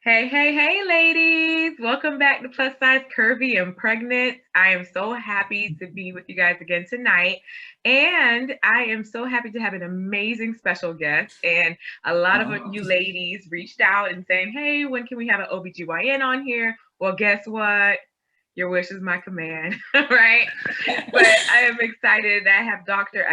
Hey, hey, hey, ladies. Welcome back to Plus Size Curvy and Pregnant. I am so happy to be with you guys again tonight. And I am so happy to have an amazing special guest. And a lot of Oh. you ladies reached out and saying, hey, when can we have an OBGYN on here? Well, guess what? Your wish is my command, right? But I am excited that I have Dr.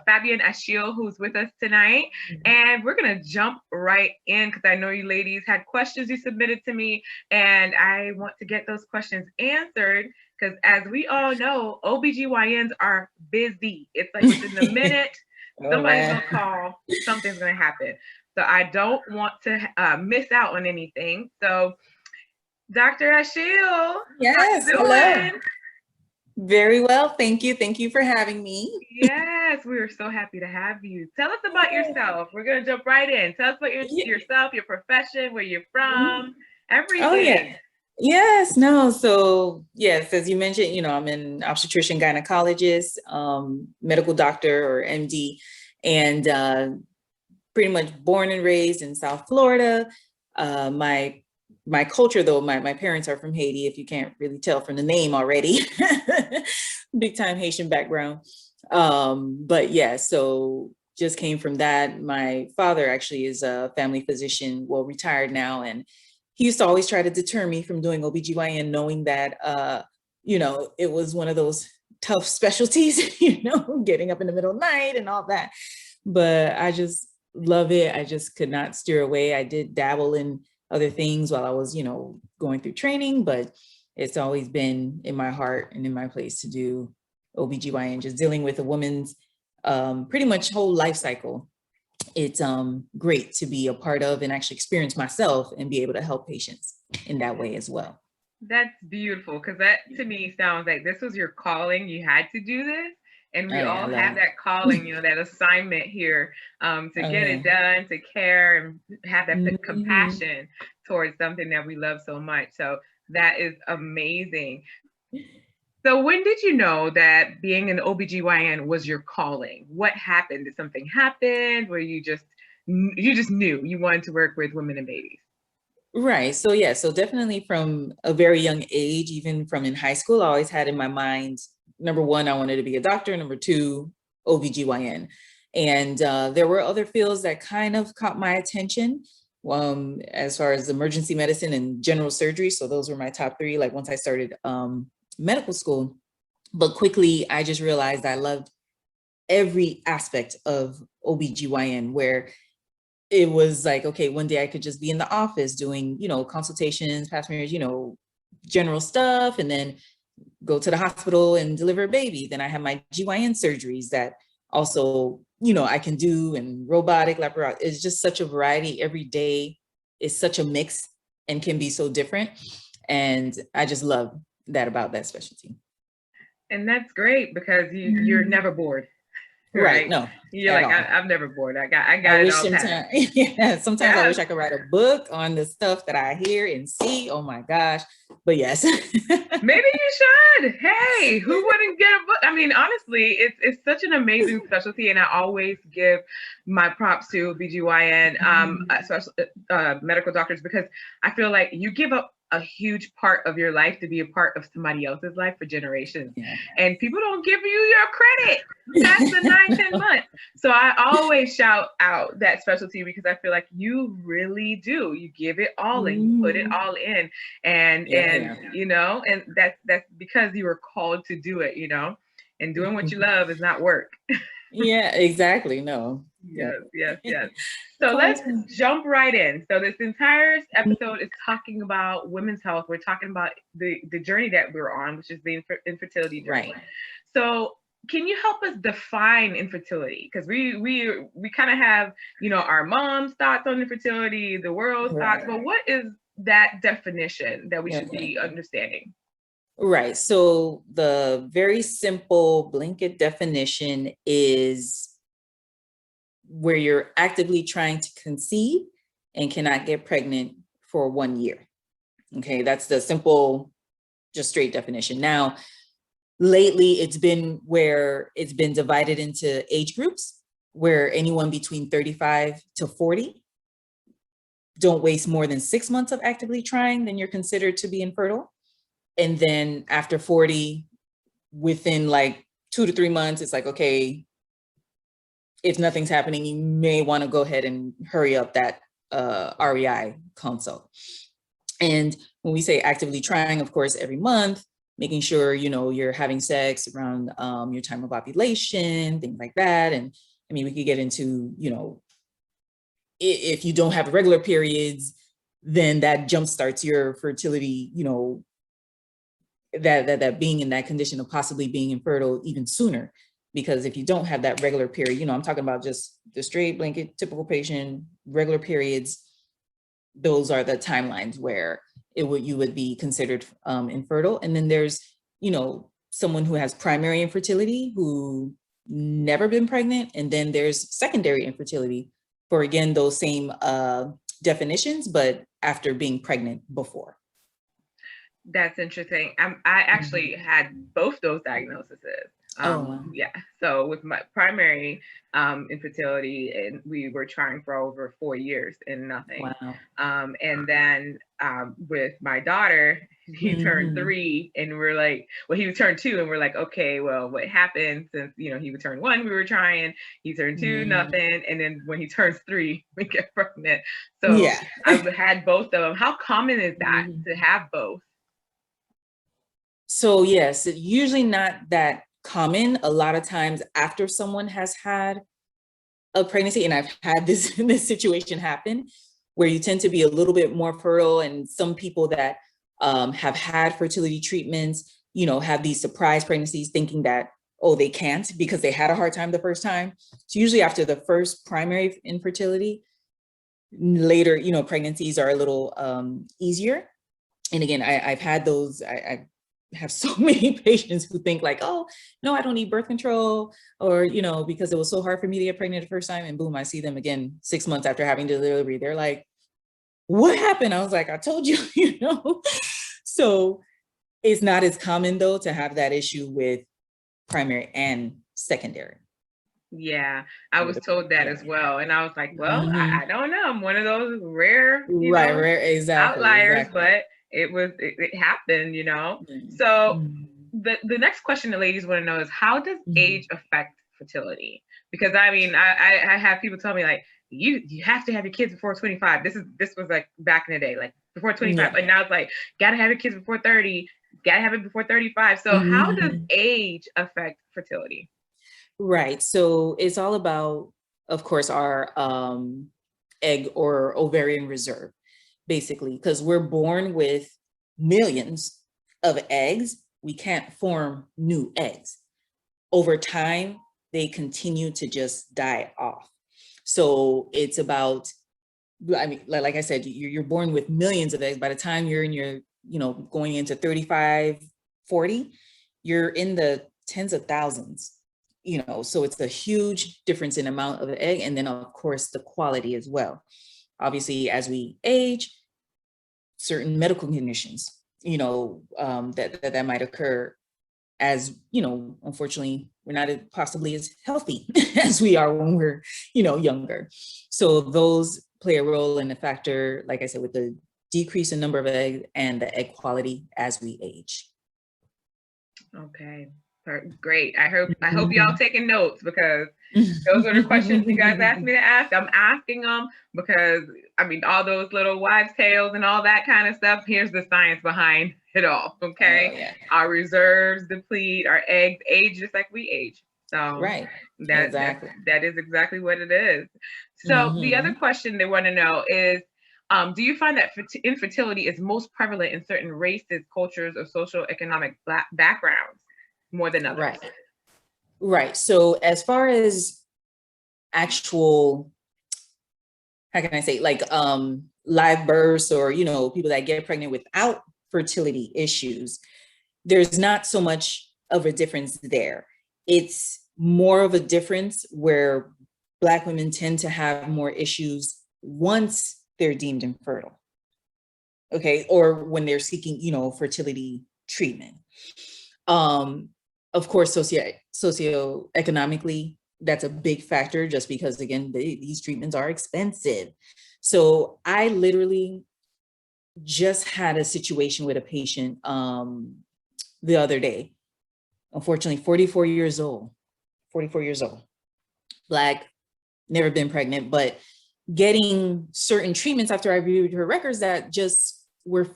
Fabienne Achille who's with us tonight. And we're going to jump right in because I know you ladies had questions you submitted to me, and I want to get those questions answered because, as we all know, OBGYNs are busy. It's like within the minute, Oh somebody's going man. to call, something's going to happen. So I don't want to miss out on anything. So, Dr. Achille, how you Yes, hello. doing? Very well, thank you. Thank you for having me. Yes, we are so happy to have you. Tell us about yourself. We're going to jump right in. Tell us about Yeah. yourself, your profession, where you're Mhm. from, Oh yeah. everything. Yes, no. So yes, as you mentioned, I'm an obstetrician gynecologist, medical doctor or MD, and pretty much born and raised in South Florida. My culture, though, my parents are from Haiti, if you can't really tell from the name already. Big time Haitian background. But yeah, so just came from that. My father actually is a family physician, well, retired now, and he used to always try to deter me from doing OBGYN, knowing that it was one of those tough specialties, getting up in the middle of the night and all that. But I just love it. I just could not steer away. I did dabble in other things while I was, going through training, but it's always been in my heart and in my place to do OBGYN, just dealing with a woman's pretty much whole life cycle. It's great to be a part of and actually experience myself and be able to help patients in that way as well. That's beautiful because that to me sounds like this was your calling. You had to do this. And we Oh yeah, I all love have that calling, that assignment here to it. Oh get yeah. it done, to care and have that Mhm. compassion towards something that we love so much. So that is amazing. So when did you know that being an OBGYN was your calling? What happened? Did something happen where you just knew you wanted to work with women and babies? Right. So yeah, so definitely from a very young age, even from in high school, I always had in my mind, number one, I wanted to be a doctor, number two, OBGYN. And there were other fields that kind of caught my attention, as far as emergency medicine and general surgery. So those were my top three, like once I started medical school. But quickly, I just realized I loved every aspect of OBGYN, where it was like, okay, one day I could just be in the office doing, consultations, pap smears, general stuff, and then go to the hospital and deliver a baby. Then I have my GYN surgeries that also, I can do, and robotic, laparoscopy. It's just such a variety. Every day is such a mix and can be so different. And I just love that about that specialty. And that's great because you're never bored, Right. right? No, You're at like, all. I'm never bored. I I got it wish all packed. sometimes, yeah, sometimes I Yes. wish I could write a book on the stuff that I hear and see. Oh my gosh. But yes. Maybe you should. Hey, who wouldn't get a book? I mean, honestly, it's such an amazing specialty, and I always give my props to BGYN, medical doctors, because I feel like you give up a huge part of your life to be a part of somebody else's life for generations, Yeah. and people don't give you your credit past the 9, 10 months. So I always shout out that specialty because I feel like you really do. You give it all and you put it Mhm. all in, and Yeah, and yeah. and that's because you were called to do it, and doing what you love is not work. Yeah, exactly. No. Yeah. Yes, yes, yes. It's So always let's fun. jump right in. So this entire episode is talking about women's health. We're talking about the journey that we're on, which is the infertility journey. Right. So can you help us define infertility? Because we kind of have, our mom's thoughts on infertility, the world's thoughts, Right. but what is that definition that we should Okay. be understanding? Right. So the very simple blanket definition is where you're actively trying to conceive and cannot get pregnant for 1 year. Okay, that's the simple, just straight definition. Now, lately, it's been where it's been divided into age groups, where anyone between 35 to 40 don't waste more than 6 months of actively trying, then you're considered to be infertile. And then after 40, within like 2 to 3 months, it's like, okay, if nothing's happening, you may want to go ahead and hurry up that REI consult. And when we say actively trying, of course, every month, making sure, you know, you're having sex around your time of ovulation, things like that. And I mean, we could get into, you know, if you don't have regular periods, then that jumpstarts your fertility, you know, that being in that condition of possibly being infertile even sooner. Because if you don't have that regular period, you know, I'm talking about just the straight blanket, typical patient, regular periods, those are the timelines where you would be considered infertile. And then there's, you know, someone who has primary infertility who never been pregnant. And then there's secondary infertility for, again, those same definitions, but after being pregnant before. That's interesting. I actually had both those diagnoses. Wow. Yeah. So with my primary infertility, and we were trying for over 4 years and nothing. Wow. And then with my daughter, he turned 3, and we're like, well, he turned 2, and we're like, okay, well, what happened since, you know, he would turn 1, we were trying, he turned 2, nothing. And then when he turns 3, we get pregnant. So yeah. I've had both of them. How common is that to have both? So yes, usually not that common. A lot of times after someone has had a pregnancy, and I've had this situation happen, where you tend to be a little bit more fertile, and some people that have had fertility treatments, you know, have these surprise pregnancies thinking that, oh, they can't because they had a hard time the first time. So usually after the first primary infertility, later, you know, pregnancies are a little easier. And again, I've had those, I have so many patients who think like, oh, no, I don't need birth control, or, you know, because it was so hard for me to get pregnant the first time, and boom, I see them again 6 months after having delivery. They're like, what happened? I was like, I told you, you know. So it's not as common though to have that issue with primary and secondary. Yeah, I was told that as well. And I was like, well, I don't know. I'm one of those rare, rare, exactly, outliers, but it happened, you know. So the next question the ladies want to know is, how does age affect fertility? Because I mean, I have people tell me like, you have to have your kids before 25. This was like back in the day, like before 25. And now it's like, gotta have your kids before 30, gotta have it before 35. So how does age affect fertility? Right. So it's all about, of course, our egg or ovarian reserve, basically, because we're born with millions of eggs. We can't form new eggs. Over time, they continue to just die off. So it's about, I mean, like I said, you're born with millions of eggs. By the time you're in your, you know, going into 35, 40, you're in the tens of thousands. You know, so it's a huge difference in amount of the egg, and then of course the quality as well. Obviously, as we age, certain medical conditions, you know, that might occur, as you know, unfortunately, we're not possibly as healthy as we are when we're, you know, younger. So those play a role in the factor, like I said, with the decrease in number of eggs and the egg quality as we age. Okay. Great. I hope y'all taking notes, because those are the questions you guys asked me to ask. I'm asking them because, I mean, all those little wives' tales and all that kind of stuff, here's the science behind it all, okay? Oh, yeah. Our reserves deplete, our eggs age just like we age. So right. Exactly. That is exactly what it is. So the other question they want to know is, do you find that infertility is most prevalent in certain races, cultures, or social economic backgrounds more than others? Right. So as far as actual, how can I say, like live births, or, you know, people that get pregnant without fertility issues, there's not so much of a difference there. It's more of a difference where Black women tend to have more issues once they're deemed infertile. Okay. Or when they're seeking, you know, fertility treatment. Of course, socioeconomically, that's a big factor, just because, again, these treatments are expensive. So I literally just had a situation with a patient the other day, unfortunately, 44 years old, Black, never been pregnant, but getting certain treatments after I reviewed her records that just were,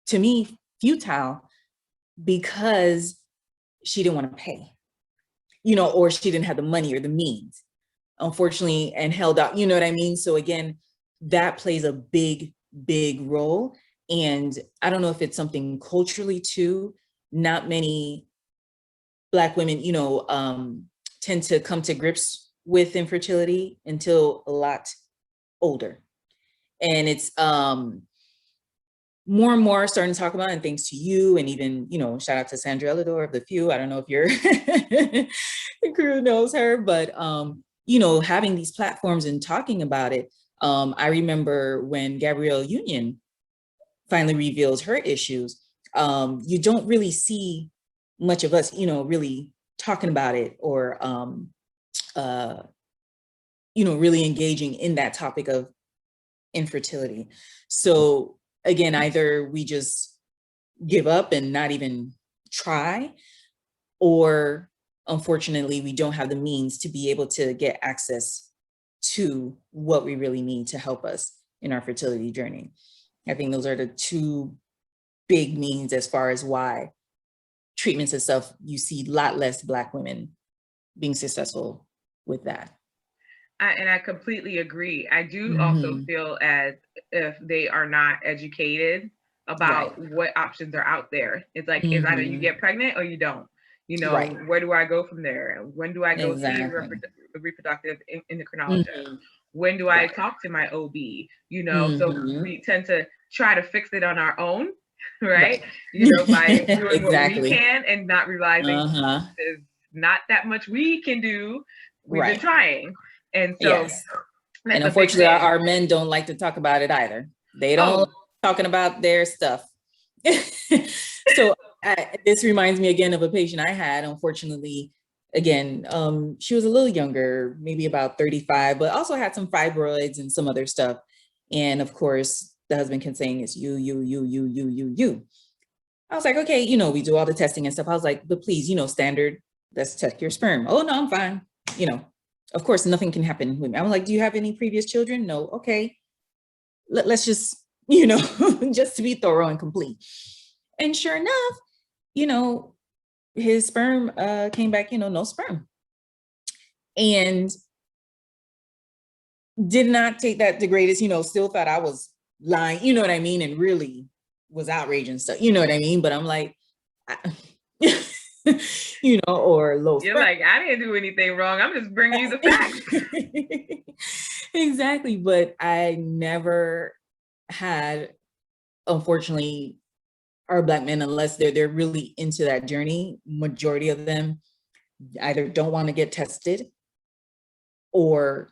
to me, futile, because she didn't want to pay, or she didn't have the money or the means, unfortunately, and held out, you know what I mean? So again, that plays a big, big role. And I don't know if it's something culturally too. Not many Black women, tend to come to grips with infertility until a lot older. And it's more and more starting to talk about, and thanks to you, and even, shout out to Sandra Elidor of The Few. I don't know if your crew knows her, but, having these platforms and talking about it. I remember when Gabrielle Union finally revealed her issues, you don't really see much of us, really talking about it, or, really engaging in that topic of infertility. So again, either we just give up and not even try, or unfortunately, we don't have the means to be able to get access to what we really need to help us in our fertility journey. I think those are the two big means as far as why treatments and stuff, you see a lot less Black women being successful with that. And I completely agree. I do also feel as if they are not educated about what options are out there. It's like, it's either you get pregnant or you don't. Where do I go from there? When do I go see a reproductive endocrinologist? When do I talk to my OB? So we tend to try to fix it on our own, right? By doing what we can and not realizing there's not that much we can do. We've been trying. And so, and unfortunately, our men don't like to talk about it either. They don't like talking about their stuff. So this reminds me again of a patient I had, unfortunately, again, she was a little younger, maybe about 35, but also had some fibroids and some other stuff. And of course, the husband kept saying it's you. I was like, okay, we do all the testing and stuff. I was like, but please, standard, let's check your sperm. Oh, no, I'm fine. Of course, nothing can happen with me. I'm like, do you have any previous children? No. Okay. Let's just, just to be thorough and complete. And sure enough, his sperm came back, no sperm. And did not take that the greatest, still thought I was lying, you know what I mean? And really was outraged and stuff, you know what I mean? But I'm like, or low sperm. You're like, I didn't do anything wrong. I'm just bringing you the facts. Exactly. But I never had, unfortunately, our Black men, unless they're really into that journey, majority of them either don't want to get tested, or,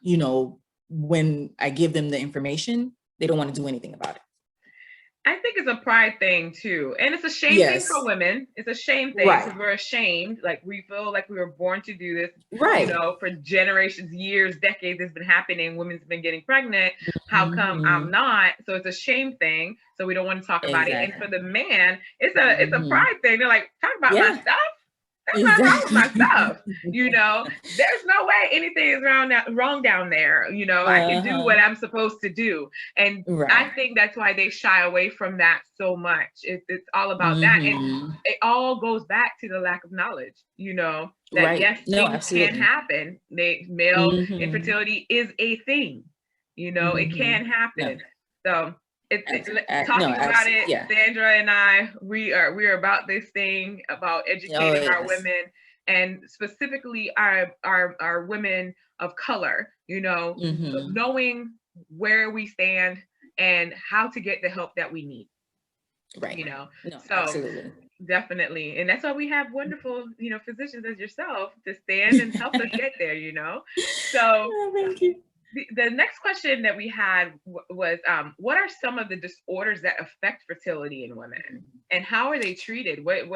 when I give them the information, they don't want to do anything about it. I think it's a pride thing too. And it's a shame thing for women. It's a shame thing because we're ashamed. Like, we feel like we were born to do this. For generations, years, decades, it's been happening. Women's been getting pregnant. How come I'm not? So it's a shame thing. So we don't want to talk about it. And for the man, it's a pride thing. They're like, talk about my stuff. That's not wrong with my stuff. There's no way anything is wrong down there. I can do what I'm supposed to do. And I think that's why they shy away from that so much. It's all about that. And it all goes back to the lack of knowledge, that yes, things can happen. Male infertility is a thing, it can happen. So talking about it, Sandra and I, we are about this thing, about educating our women, and specifically our women of color, knowing where we stand and how to get the help that we need. Absolutely. Definitely. And that's why we have wonderful, physicians as yourself to stand and help us get there, So thank you. The next question that we had was, what are some of the disorders that affect fertility in women, and how are they treated? What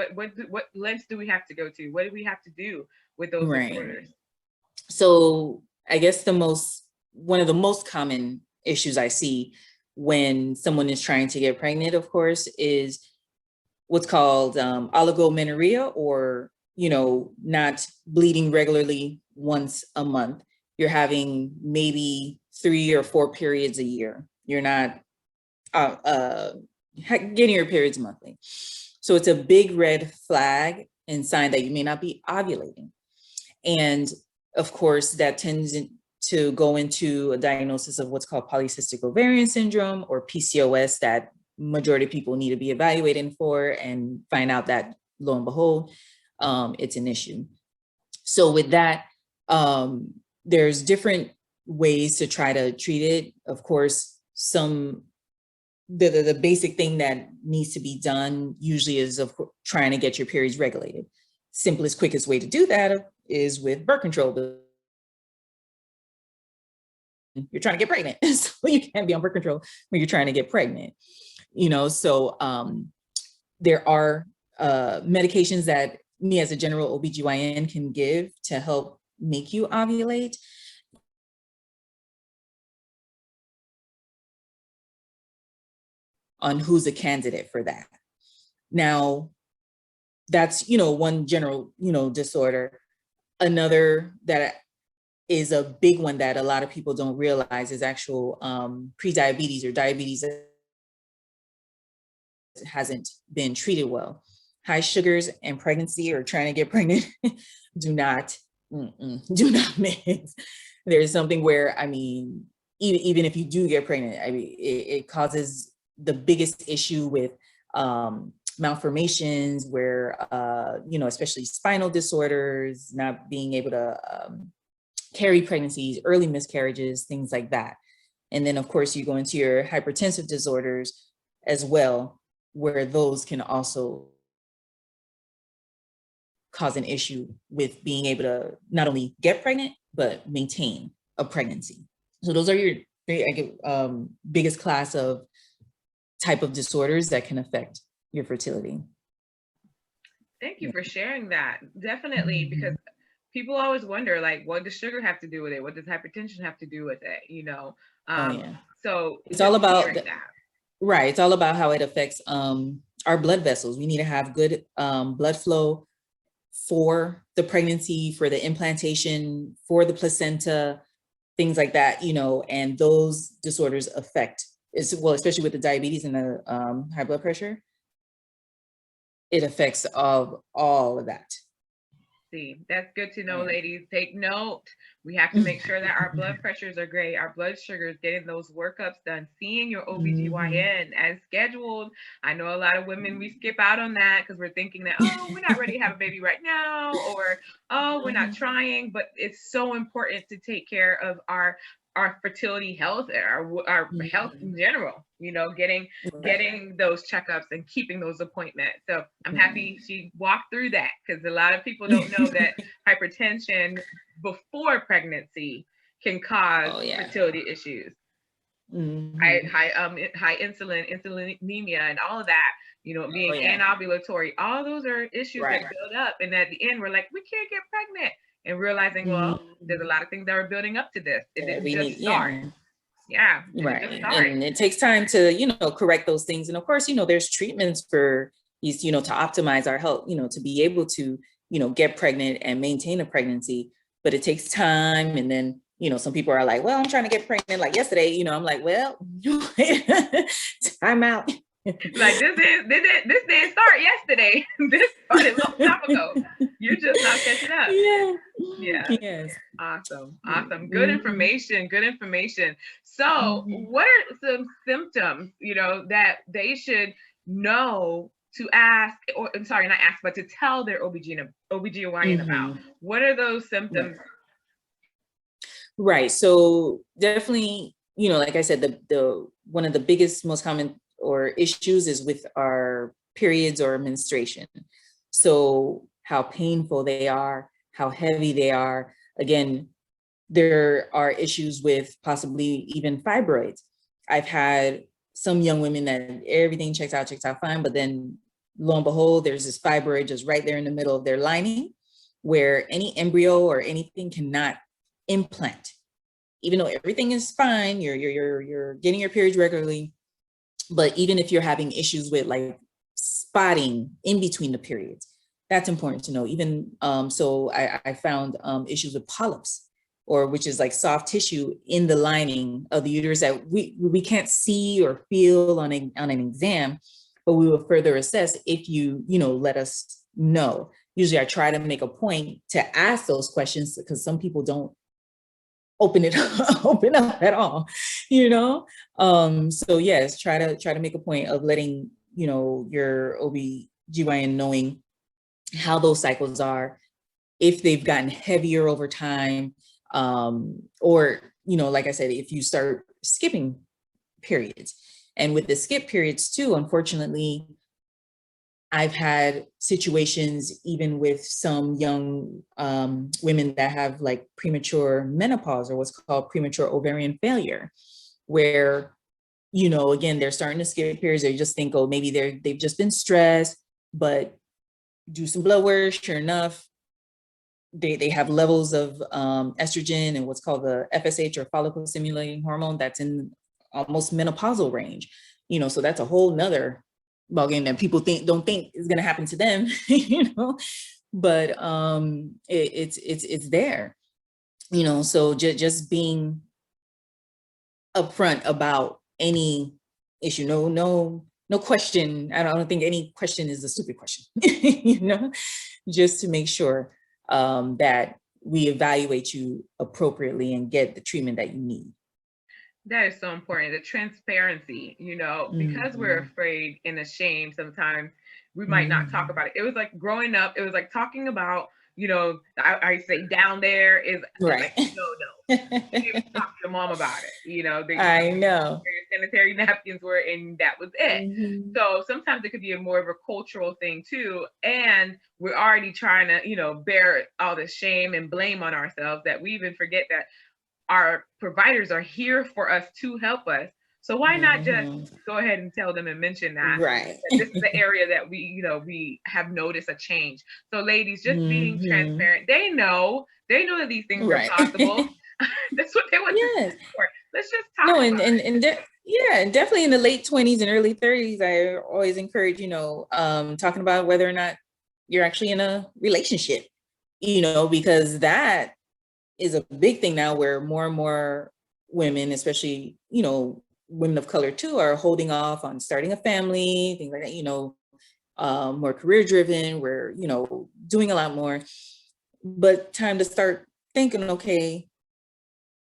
lengths do we have to go to? What do we have to do with those disorders? So I guess one of the most common issues I see when someone is trying to get pregnant, of course, is what's called oligomenorrhea, or, not bleeding regularly once a month. You're having maybe 3 or 4 periods a year. You're not getting your periods monthly. So it's a big red flag and sign that you may not be ovulating. And of course, that tends to go into a diagnosis of what's called polycystic ovarian syndrome, or PCOS, that majority of people need to be evaluated for, and find out that, lo and behold, it's an issue. So with that, there's different ways to try to treat it. Of course, the basic thing that needs to be done usually is trying to get your periods regulated. Simplest, quickest way to do that is with birth control. You're trying to get pregnant, so you can't be on birth control when you're trying to get pregnant. So there are medications that me as a general OBGYN can give to help make you ovulate. On who's a candidate for that. Now, that's, one general, disorder. Another that is a big one that a lot of people don't realize is actual prediabetes, or diabetes that hasn't been treated well. High sugars and pregnancy, or trying to get pregnant, do not mix. There's something where, even if you do get pregnant, it causes the biggest issue with malformations, where, especially spinal disorders, not being able to carry pregnancies, early miscarriages, things like that. And then, of course, you go into your hypertensive disorders as well, where those can also cause an issue with being able to not only get pregnant, but maintain a pregnancy. So those are your biggest class of type of disorders that can affect your fertility. Thank you for sharing that. Definitely, because people always wonder, like, what does sugar have to do with it? What does hypertension have to do with it? So it's all about that. Right. It's all about how it affects our blood vessels. We need to have good blood flow for the pregnancy, for the implantation, for the placenta, things like that, and those disorders affect, especially with the diabetes and the high blood pressure, it affects all of that. See, that's good to know, ladies. Take note. We have to make sure that our blood pressures are great, our blood sugars, getting those workups done, seeing your OBGYN as scheduled. I know a lot of women, we skip out on that because we're thinking that, oh, we're not ready to have a baby right now, or, oh, we're not trying. But it's so important to take care of our fertility health, our health in general, getting those checkups and keeping those appointments. So I'm happy she walked through that, because a lot of people don't know that hypertension before pregnancy can cause fertility issues. High insulinemia and all of that, being anovulatory, all those are issues that build up. And at the end, we're like, we can't get pregnant. And realizing, well, there's a lot of things that are building up to this. It didn't just start. Yeah. Right. And it takes time to, correct those things. And of course, there's treatments for these, to optimize our health, to be able to, get pregnant and maintain a pregnancy. But it takes time. And then, some people are like, well, I'm trying to get pregnant like yesterday. I'm like, well, time out. Like this didn't start yesterday. This started a long time ago. You're just not catching up. Yeah. Yes. Awesome. Good information. So what are some symptoms, that they should know to ask, or I'm sorry, not ask, but to tell their OBGYN about? What are those symptoms? Right. So definitely, like I said, the one of the biggest, most common issues is with our periods or menstruation. So how painful they are, how heavy they are. Again, there are issues with possibly even fibroids. I've had some young women that everything checks out fine, but then lo and behold, there's this fibroid just right there in the middle of their lining, where any embryo or anything cannot implant. Even though everything is fine, you're getting your periods regularly, but even if you're having issues with like spotting in between the periods, that's important to know. Even so I found issues with polyps, or which is like soft tissue in the lining of the uterus that we can't see or feel on an exam, but we will further assess if you let us know. Usually I try to make a point to ask those questions because some people don't open up at all, so yes, try to make a point of letting your OBGYN knowing how those cycles are, if they've gotten heavier over time, or like I said, if you start skipping periods. And with the skip periods too, unfortunately, I've had situations even with some young women that have like premature menopause, or what's called premature ovarian failure, where, again, they're starting to skip periods. They just think, oh, maybe they've just been stressed, but do some blood work, sure enough, they have levels of estrogen and what's called the FSH, or follicle stimulating hormone, that's in almost menopausal range. So that's a whole nother ballgame that people don't think is going to happen to them, but it's there, so just being upfront about any issue. No question. I don't think any question is a stupid question, just to make sure that we evaluate you appropriately and get the treatment that you need. That is so important. The transparency, because we're afraid and ashamed sometimes, we might not talk about it. It was like growing up, it was like talking about, I say down there is right. Like, no. You didn't talk to your mom about it. I know. Your sanitary napkins were, and that was it. So sometimes it could be more of a cultural thing too. And we're already trying to, bear all the shame and blame on ourselves, that we even forget that our providers are here for us to help us. So why not just go ahead and tell them and mention that, right, that this is the area that we have noticed a change. So ladies, just being transparent. They know that these things are possible. That's what they want to for. Let's just talk about it. And definitely in the late 20s and early 30s, I always encourage, talking about whether or not you're actually in a relationship, because that is a big thing now, where more and more women, especially, women of color too, are holding off on starting a family, things like that, more career driven, we're, doing a lot more, but time to start thinking, okay,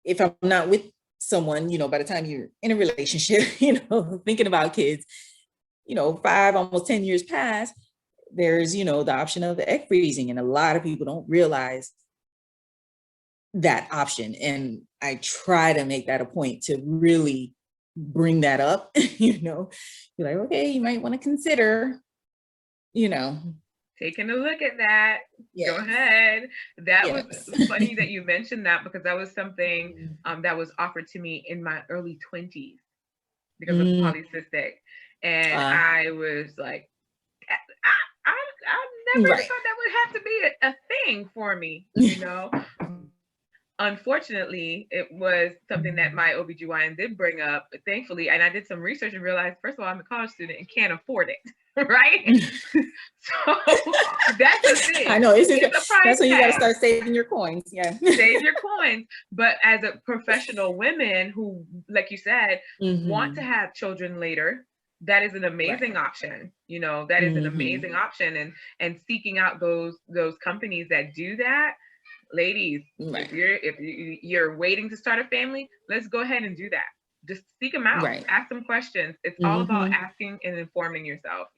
if I'm not with someone, by the time you're in a relationship, thinking about kids, 5, almost 10 years past, there's, the option of the egg freezing. And a lot of people don't realize that option. And I try to make that a point to really bring that up, be like, okay, you might want to consider, taking a look at that. Go ahead. That was funny that you mentioned that, because that was something that was offered to me in my early 20s because of polycystic. And I was like, I never thought that would have to be a thing for me, Unfortunately, it was something that my OBGYN did bring up, thankfully. And I did some research and realized, first of all, I'm a college student and can't afford it, right? So that's the thing. I know. That's when you got to start saving your coins. Yeah. Save your coins. But as a professional women who, like you said, want to have children later, that is an amazing option. That is an amazing option. And seeking out those companies that do that. Ladies, if you're waiting to start a family, let's go ahead and do that. Just seek them out, ask them questions. It's all about asking and informing yourself,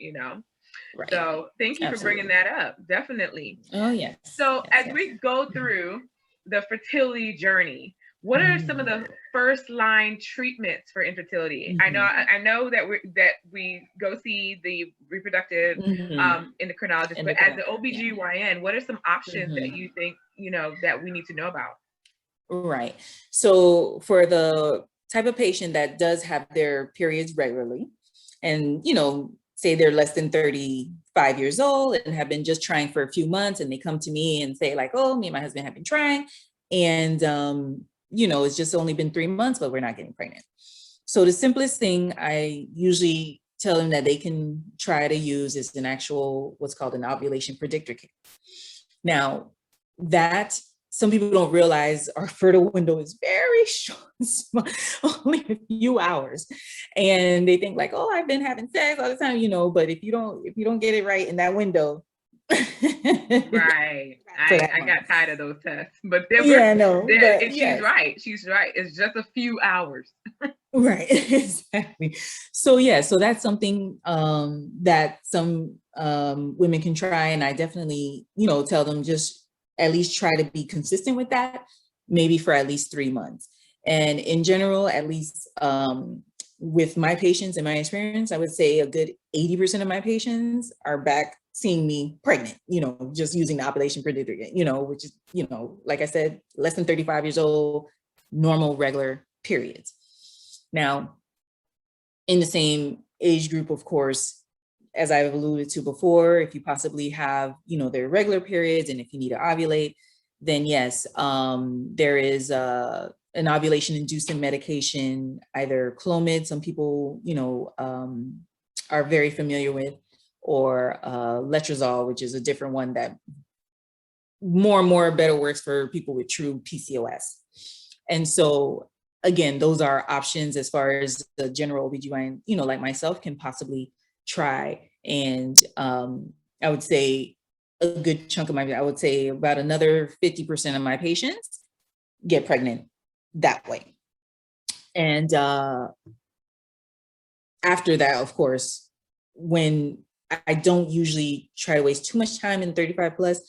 So thank you for bringing that up. Definitely. Oh, yes. So as we go through the fertility journey, what are some of the first line treatments for infertility? I know that we go see the reproductive endocrinologist, but as an OBGYN, what are some options that you think, that we need to know about? Right. So for the type of patient that does have their periods regularly, and, say they're less than 35 years old and have been just trying for a few months, and they come to me and say like, oh, me and my husband have been trying, And, you know, it's just only been 3 months, but we're not getting pregnant. So the simplest thing I usually tell them that they can try to use is an actual, what's called an ovulation predictor kit. Now, that some people don't realize our fertile window is very short, only a few hours. And they think like, oh, I've been having sex all the time, you know, but if you don't get it right in that window. Right. I got tired of those tests, but she's right. She's right. It's just a few hours. Right, exactly. So yeah, so that's something that some women can try, and I definitely, you know, tell them just at least try to be consistent with that, maybe for at least 3 months. And in general, at least with my patients and my experience, I would say a good 80% of my patients are back seeing me pregnant, you know, just using the ovulation predictor, you know, which is, you know, like I said, less than 35 years old, normal, regular periods. Now, in the same age group, of course, as I've alluded to before, if you possibly have, you know, their irregular periods, and if you need to ovulate, then yes, there is an ovulation inducing medication, either Clomid, some people, you know, are very familiar with, or letrozole, which is a different one that more and more better works for people with true PCOS. And so, again, those are options as far as the general OBGYN, you know, like myself, can possibly try. And I would say a good chunk of I would say about another 50% of my patients get pregnant that way. And after that, of course, when I don't usually try to waste too much time in 35 plus,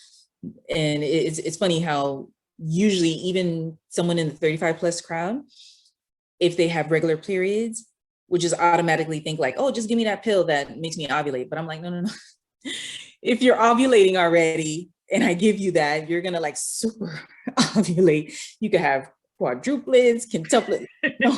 and it's funny how usually even someone in the 35 plus crowd, if they have regular periods, would just automatically think like, oh, just give me that pill that makes me ovulate. But I'm like, no. If you're ovulating already and I give you that, you're gonna like super ovulate. You could have quadruplets, quintuplets. No.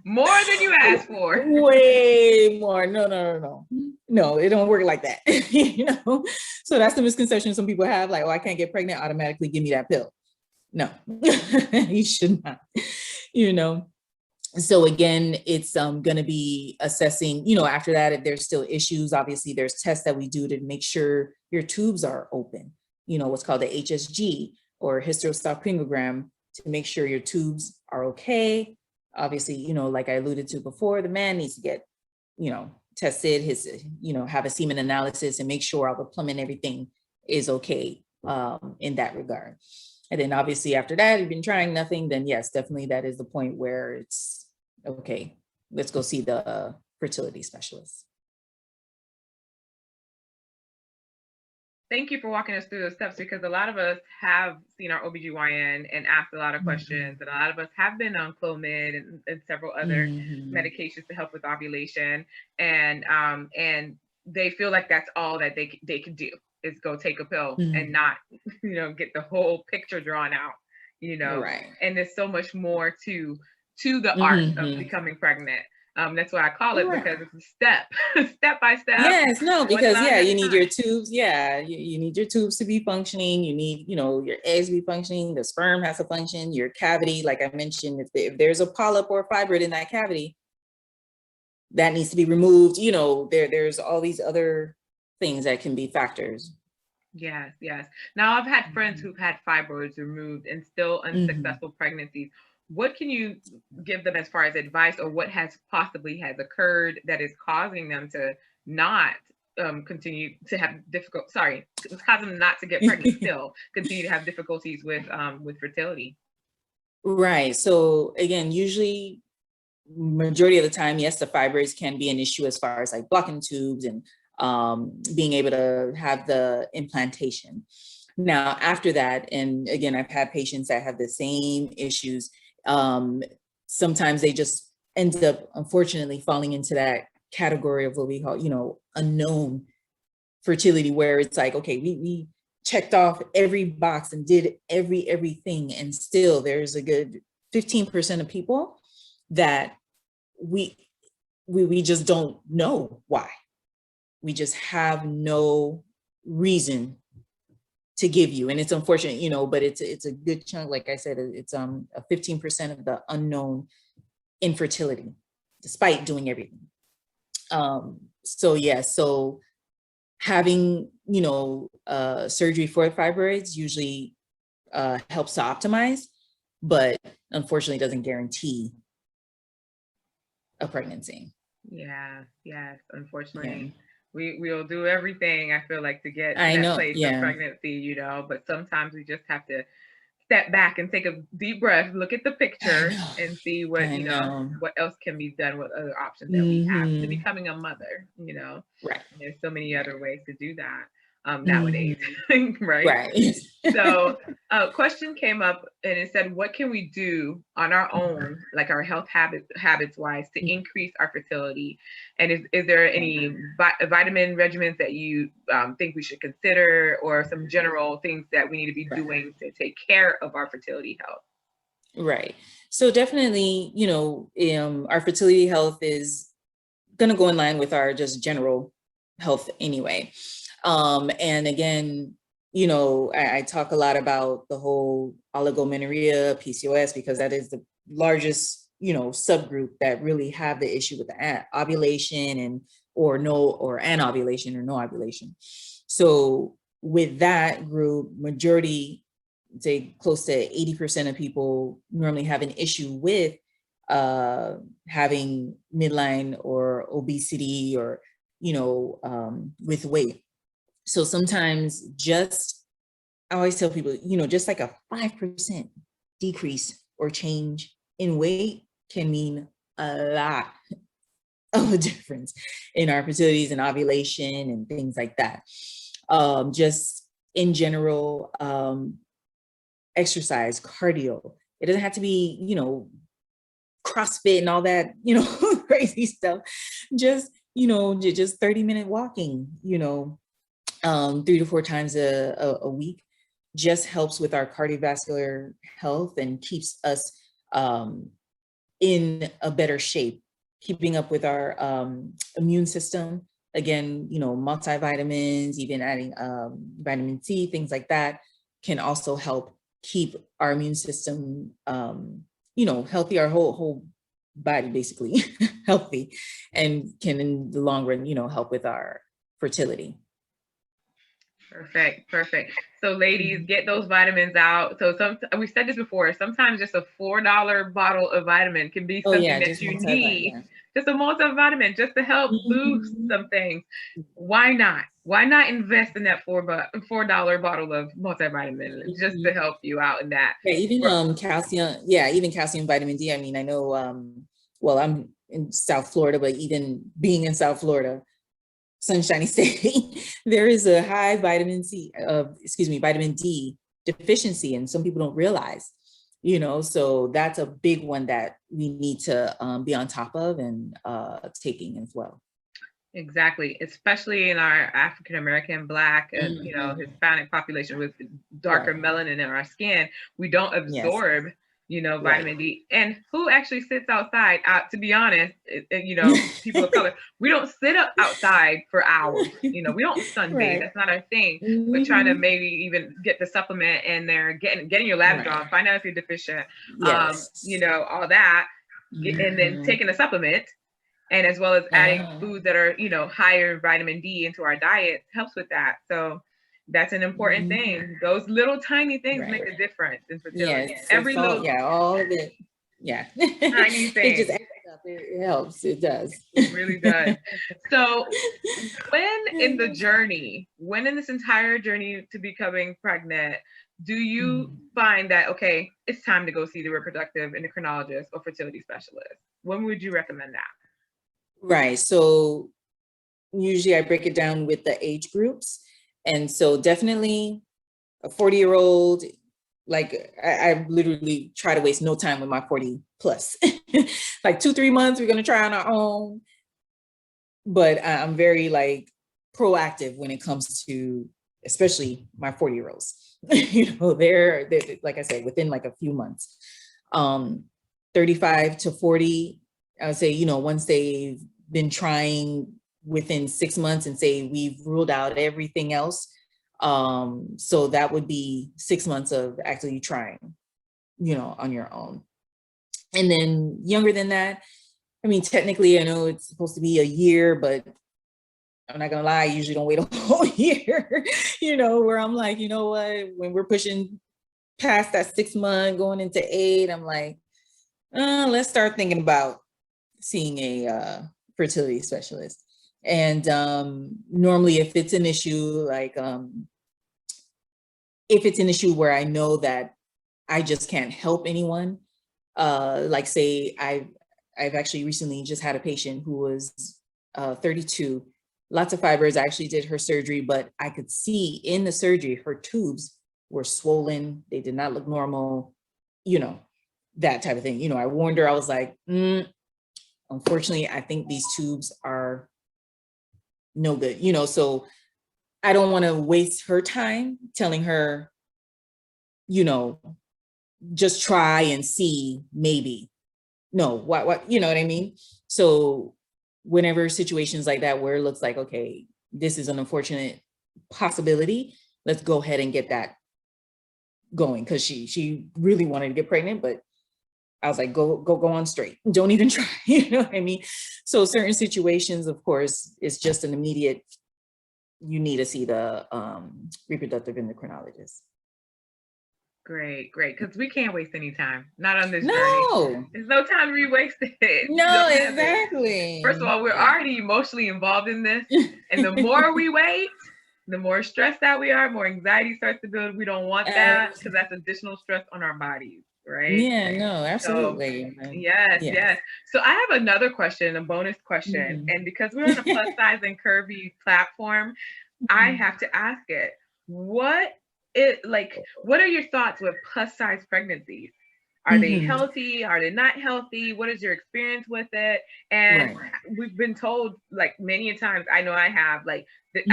More than you asked for. Way more. No, it don't work like that. You know, so that's the misconception some people have, like, oh, I can't get pregnant, automatically give me that pill. No, you should not, you know. So again, it's going to be assessing, you know, after that, if there's still issues, obviously there's tests that we do to make sure your tubes are open, you know, what's called the HSG or hysterossalpingogram, to make sure your tubes are okay. Obviously, you know, like I alluded to before, the man needs to get, you know, tested, you know, have a semen analysis and make sure all the plumbing, everything is okay in that regard. And then obviously after that, if you've been trying nothing, then yes, definitely that is the point where it's okay, let's go see the fertility specialist. Thank you for walking us through those steps, because a lot of us have seen our OBGYN and asked a lot of questions, and a lot of us have been on Clomid and several other medications to help with ovulation, and they feel like that's all that they can do is go take a pill and not, you know, get the whole picture drawn out, you know. Right. And there's so much more to the art of becoming pregnant. That's why I call it, because it's a step by step. Yes, no, because you need your tubes. Yeah, you need your tubes to be functioning. You need, you know, your eggs to be functioning. The sperm has to function. Your cavity, like I mentioned, if there's a polyp or a fibroid in that cavity, that needs to be removed. You know, there's all these other things that can be factors. Yes. Now I've had friends who've had fibroids removed and still unsuccessful pregnancies. What can you give them as far as advice, or what has occurred that is causing them to not continue to have it's causing them not to get pregnant, still continue to have difficulties with fertility? Right. So again, usually majority of the time, yes, the fibroids can be an issue as far as like blocking tubes and being able to have the implantation. Now, after that, and again, I've had patients that have the same issues. Sometimes they just end up, unfortunately, falling into that category of what we call, you know, unknown fertility, where it's like, okay, we checked off every box and did everything, and still there's a good 15% of people that we just don't know why. We just have no reason to give you. And it's unfortunate, you know, but it's a good chunk. Like I said, it's a 15% of the unknown infertility, despite doing everything. So yeah, so having, you know, surgery for fibroids usually helps to optimize, but unfortunately doesn't guarantee a pregnancy. Yeah, yes, unfortunately. Yeah. We'll do everything, I feel like, to get to I that know, place yeah. of pregnancy, you know, but sometimes we just have to step back and take a deep breath, look at the picture and see what, you know, what else can be done, what other options that we have to becoming a mother, you know. Right. And there's so many other ways to do that nowadays, right? Right. So a question came up and it said, what can we do on our own, like our health habits wise, to increase our fertility? And is there any vitamin regimens that you think we should consider, or some general things that we need to be doing to take care of our fertility health? Right. So definitely, you know, our fertility health is going to go in line with our just general health anyway. And again, you know, I talk a lot about the whole oligomenorrhea, PCOS, because that is the largest, you know, subgroup that really have the issue with the ovulation and or anovulation or no ovulation. So with that group, majority, say close to 80% of people normally have an issue with having midline or obesity or, you know, with weight. So sometimes I always tell people, you know, just like a 5% decrease or change in weight can mean a lot of a difference in our fertilities and ovulation and things like that. Just in general, exercise, cardio. It doesn't have to be, you know, CrossFit and all that, you know, crazy stuff. Just, you know, just 30-minute walking, you know, 3 to 4 times a week just helps with our cardiovascular health and keeps us in a better shape, keeping up with our immune system. Again, you know, multivitamins, even adding vitamin C, things like that can also help keep our immune system, you know, healthy, our whole body basically healthy, and can in the long run, you know, help with our fertility. Perfect. So ladies, get those vitamins out. So we said this before, sometimes just a $4 bottle of vitamin can be something that you need. Yeah. Just a multivitamin just to help boost some things. Why not? Why not invest in that $4 bottle of multivitamin just to help you out in that? Yeah, even calcium. Yeah, even calcium, vitamin D. I mean, I know. Well, I'm in South Florida, but even being in South Florida, sunshiny state, there is a high vitamin D deficiency, and some people don't realize, you know, so that's a big one that we need to be on top of and taking as well. Exactly, especially in our African American, Black, and you know, Hispanic population with darker melanin in our skin, we don't absorb, you know, vitamin D. And who actually sits outside? To be honest, you know, people of color, we don't sit up outside for hours. You know, we don't sunbathe. That's not our thing. We're trying to maybe even get the supplement in there, getting your labs drawn, find out if you're deficient, you know, all that, and then taking a supplement. And as well as adding foods that are, you know, higher vitamin D into our diet helps with that. So that's an important thing. Those little tiny things make a difference in fertility. All of it. Yeah. Tiny things. It just adds up. It helps. It does. It really does. So when in this entire journey to becoming pregnant, do you find that, okay, it's time to go see the reproductive endocrinologist or fertility specialist? When would you recommend that? Right. So usually I break it down with the age groups. And so definitely a 40-year-old, like I literally try to waste no time with my 40 plus. Like 2-3 months, we're going to try on our own. But I'm very like proactive when it comes to, especially my 40-year-olds. You know, they're, like I said, within like a few months. 35 to 40, I would say, you know, once they've been trying within 6 months and say we've ruled out everything else, So that would be 6 months of actually trying, on your own. And then younger than that, I mean, technically, I know it's supposed to be a year, but I'm not gonna lie, I usually don't wait a whole year, where I'm like, you know what, when we're pushing past that 6 month, going into 8, I'm like, let's start thinking about seeing a fertility specialist. And normally if it's an issue, like if it's an issue where I know that I just can't help anyone, like say I've actually recently just had a patient who was 32, lots of fibers. I actually did her surgery, but I could see in the surgery her tubes were swollen. They did not look normal, that type of thing. I warned her, I was like, unfortunately, I think these tubes are no good, so I don't want to waste her time telling her, just try and see, maybe. No, what, you know what I mean? So whenever situations like that, where it looks like, okay, this is an unfortunate possibility, let's go ahead and get that going. Cause she really wanted to get pregnant, but I was like, go on straight. Don't even try, you know what I mean? So certain situations, of course, it's just an immediate, you need to see the reproductive endocrinologist. Great. Because we can't waste any time. Not on this No. journey. There's no time to be wasted. No, exactly. First of all, we're already emotionally involved in this. And the more we wait, the more stressed out we are, more anxiety starts to build. We don't want that because that's additional stress on our bodies, right? Yeah, no, absolutely. So, yes. So I have another question, a bonus question. And because we're on a plus size and curvy platform, I have to ask it. What are your thoughts with plus size pregnancies? Are they healthy? Are they not healthy? What is your experience with it? And we've been told like many times, I know I have, like that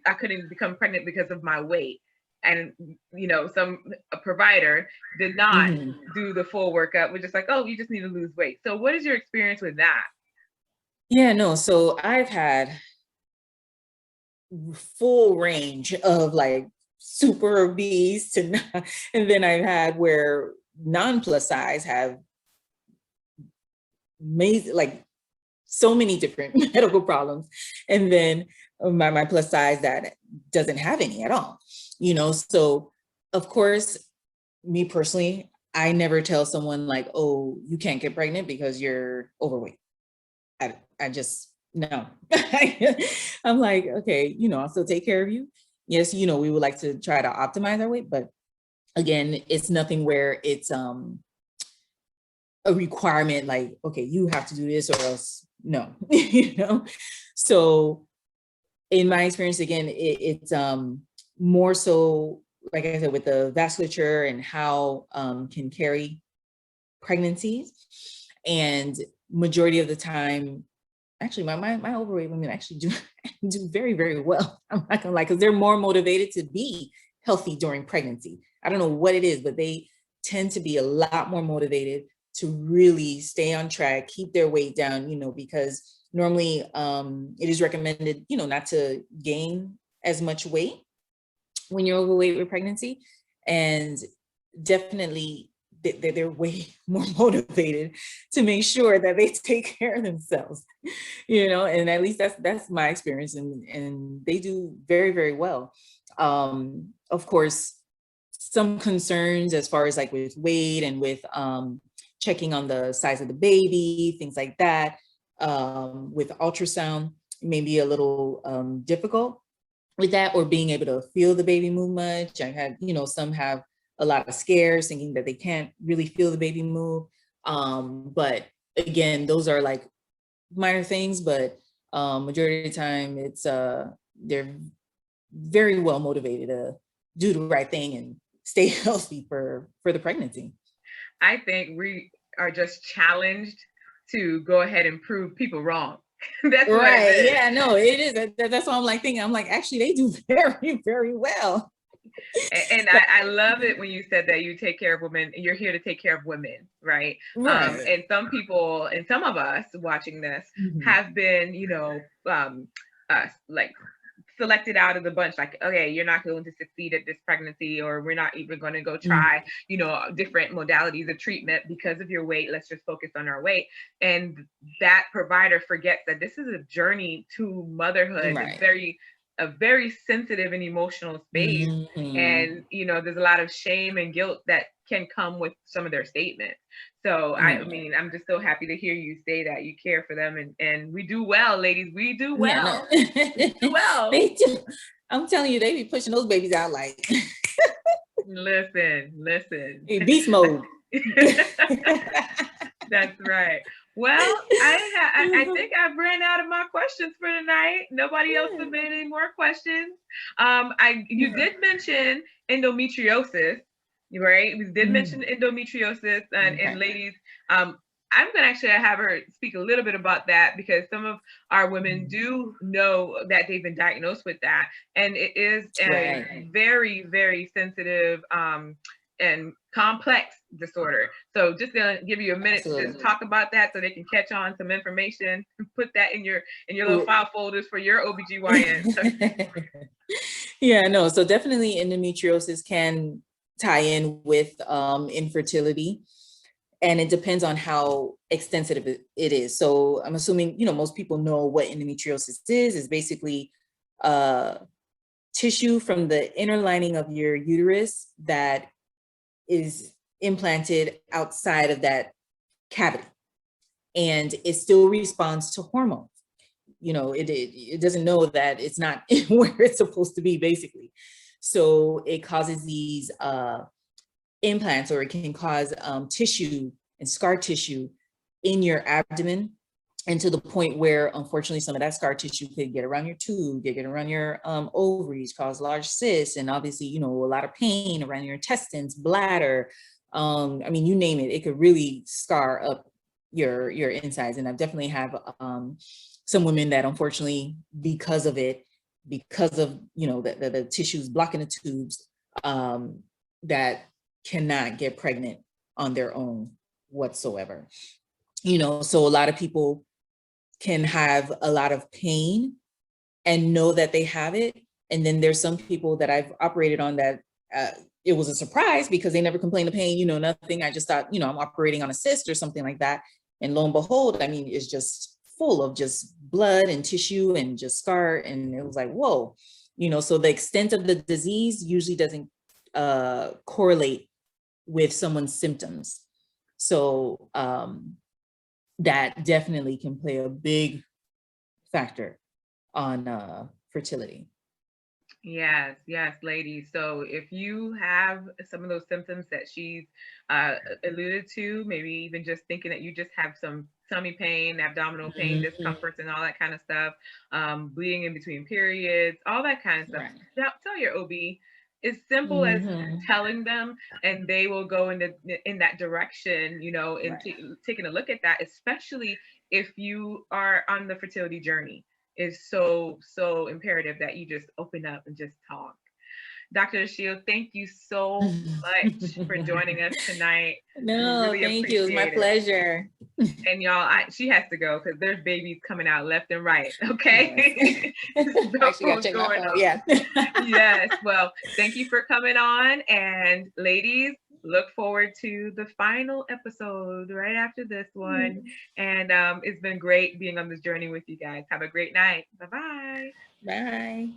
I couldn't become pregnant because of my weight. And a provider did not do the full workup. We're just like, oh, you just need to lose weight. So what is your experience with that? Yeah, no. So I've had full range of like super obese and then I've had where non-plus size have amazing, like so many different medical problems. And then my plus size that doesn't have any at all, so of course, me personally, I never tell someone like, oh, you can't get pregnant because you're overweight. I just, no. I'm like, okay, I'll still take care of you. Yes, we would like to try to optimize our weight, but again, it's nothing where it's a requirement like, okay, you have to do this or else no, So in my experience, again, it's more so, like I said, with the vasculature and how can carry pregnancies. And majority of the time, actually, my overweight women actually do very, very well. I'm not gonna lie, because they're more motivated to be healthy during pregnancy. I don't know what it is, but they tend to be a lot more motivated to really stay on track, keep their weight down, because normally it is recommended, not to gain as much weight when you're overweight with pregnancy. And definitely they're way more motivated to make sure that they take care of themselves, and at least that's my experience, and they do very, very well. Of course, some concerns as far as like with weight and with checking on the size of the baby, things like that. With ultrasound, maybe a little difficult with that, or being able to feel the baby move much. I had, some have a lot of scares thinking that they can't really feel the baby move. But again, those are like minor things, but majority of the time it's they're very well motivated to do the right thing and stay healthy for the pregnancy. I think we are just challenged to go ahead and prove people wrong. That's right. Yeah, no, it is. That's what I'm like thinking. I'm like, actually, they do very, very well. And I love it when you said that you take care of women, and you're here to take care of women, right? And some people, and some of us watching this have been, like selected out of the bunch, like, okay, you're not going to succeed at this pregnancy, or we're not even going to go try, you know, different modalities of treatment because of your weight. Let's just focus on our weight. And that provider forgets that this is a journey to motherhood. Right. It's a very sensitive and emotional space. And, you know, there's a lot of shame and guilt that can come with some of their statements. So I mean, I'm just so happy to hear you say that you care for them, and we do well, ladies. We do well. Yeah, no. We do well. They do. I'm telling you, they be pushing those babies out like. Listen. Beast mode. That's right. Well, I think I've ran out of my questions for tonight. Nobody else submitted any more questions. You did mention endometriosis, right? We did mention endometriosis, and ladies, I'm going to actually have her speak a little bit about that, because some of our women do know that they've been diagnosed with that. And it is a very, very sensitive and complex disorder. So just gonna give you a minute to just talk about that, so they can catch on some information and put that in your little file folders for your OBGYN. Yeah, no, so definitely endometriosis can tie in with infertility, and it depends on how extensive it is. So I'm assuming, you know, most people know what endometriosis is. It's basically tissue from the inner lining of your uterus that is implanted outside of that cavity, and it still responds to hormones. You know, it doesn't know that it's not where it's supposed to be, basically. So it causes these implants, or it can cause tissue and scar tissue in your abdomen, and to the point where, unfortunately, some of that scar tissue could get around your tube, get around your ovaries, cause large cysts, and obviously, you know, a lot of pain around your intestines, bladder. I mean, you name it, it could really scar up your insides. And I definitely have some women that, unfortunately, because of it, because of, you know, the tissues blocking the tubes, that cannot get pregnant on their own whatsoever. You know, so a lot of people can have a lot of pain and know that they have it. And then there's some people that I've operated on that it was a surprise, because they never complained of pain, you know, nothing. I just thought, you know, I'm operating on a cyst or something like that. And lo and behold, I mean, it's just full of just blood and tissue and just scar. And it was like, whoa, you know, so the extent of the disease usually doesn't correlate with someone's symptoms. So that definitely can play a big factor on fertility. Yes, ladies. So if you have some of those symptoms that she's alluded to, maybe even just thinking that you just have some tummy pain, abdominal pain, discomforts, and all that kind of stuff, bleeding in between periods, all that kind of stuff, tell your OB. It's simple as telling them, and they will go in that direction, you know, and taking a look at that, especially if you are on the fertility journey. Is so imperative that you just open up and just talk. Dr. Achille, thank you so much for joining us tonight. No, really thank you. It was my pleasure. And y'all, she has to go because there's babies coming out left and right. Okay. Yeah. Yes. Well, thank you for coming on. And ladies, look forward to the final episode right after this one. And it's been great being on this journey with you guys. Have a great night. Bye-bye. Bye.